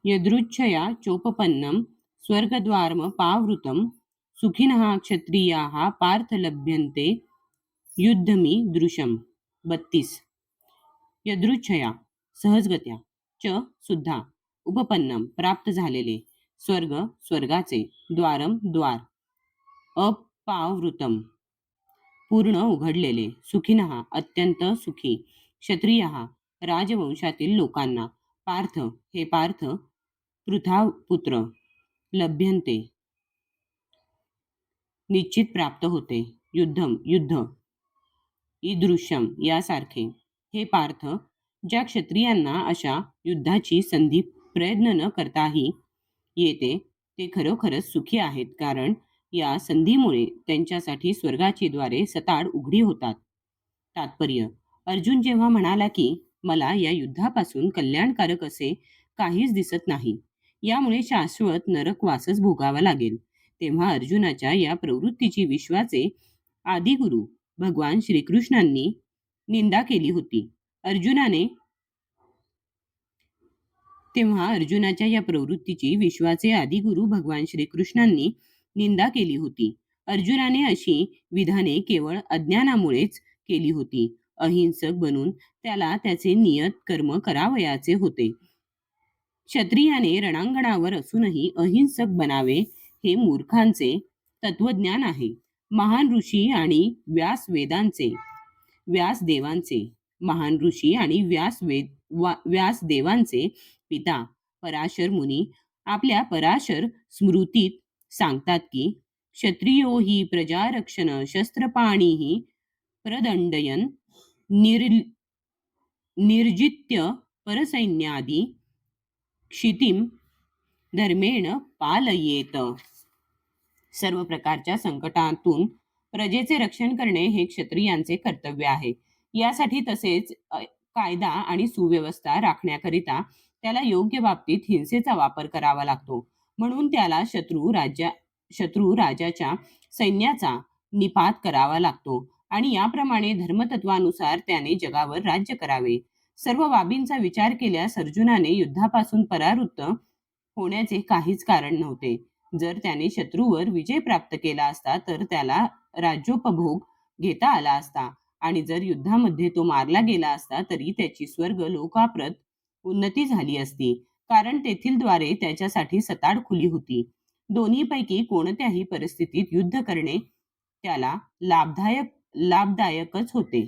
यदृच्छया चोपपन्नं स्वर्गद्वारमपावृतं सुखिनः क्षत्रियाः पार्थ लभ्यन्ते युद्धमीदृशम्. 32. यदृच्छया सहजगत्या, च सुद्धा, उपपन्नम प्राप्त झालेले, स्वर्ग स्वर्गाचे, द्वारम द्वार, अपावृतम पूर्ण उघडलेले, सुखिनः अत्यंत सुखी, क्षत्रियः राजवंशातील लोकांना, पार्थ हे पार्थ, पृथापुत्र, लभ्यन्ते निश्चित प्राप्त होते, युद्धम युद्ध, ईदृश्यम यासारखे, हे पार्थ ज्या क्षत्रियांना अशा युद्धाची संधी प्रयत्न न करताही येते ते खरोखरच सुखी आहेत, कारण या संधीमुळे त्यांच्यासाठी स्वर्गाची द्वारे सताड उघडी होतात. तात्पर्य: अर्जुन जेव्हा म्हणाला की मला या युद्धापासून कल्याणकारक असे काहीच दिसत नाही, यामुळे शाश्वत नरकवासच भोगावा लागेल, तेव्हा अर्जुनाच्या या प्रवृत्तीची विश्वाचे आदिगुरु भगवान श्रीकृष्णांनी निंदा केली होती. अर्जुनाच्या या प्रवृत्तीची विश्वाचे आदिगुरु भगवान श्रीकृष्णांनी निंदा केली होती. अर्जुनाने अशी विधाने केवळ अज्ञानामुळेच केली होती. अहिंसक बनून त्याला त्याचे नियत कर्म करावयाचे होते. क्षत्रियाने रणांगणावर असूनही अहिंसक बनावे हे मूर्खांचे तत्वज्ञान आहे. महान ऋषी आणि व्यासदेवांचे पिता पराशर मुनी आपल्या पराशर स्मृतीत सांगतात की क्षत्रियो हि प्रजारक्षण शस्त्रपाणीहि प्रदंडयन निर्जित्य परसैन्यादि क्षितिम धर्मेण पालयेत. सर्व प्रकारच्या संकटातून प्रजेचे रक्षण करणे हे क्षत्रियांचे कर्तव्य आहे. यासाठी तसेच कायदा आणि सुव्यवस्था राखण्याकरिता त्याला योग्य बाबतीत हिंसेचा वापर करावा लागतो. म्हणून त्याला शत्रू राजाच्या सैन्याचा निपात करावा लागतो आणि याप्रमाणे धर्मतत्वानुसार त्याने जगावर राज्य करावे. सर्व बाबींचा विचार केल्यास अर्जुनाने युद्धापासून परावृत्त होण्याचे काहीच कारण नव्हते. जर त्याने शत्रूवर विजय प्राप्त केला असता तर त्याला राज्योपभोग घेता आला असता, आणि जर युद्धामध्ये तो मारला गेला असता तरी त्याची स्वर्ग लोकाप्रत उन्नती झाली असती, कारण तेथील द्वारे त्याच्यासाठी सताड खुली होती. दोन्हीपैकी कोणत्याही परिस्थितीत युद्ध करणे त्याला लाभदायकच होते.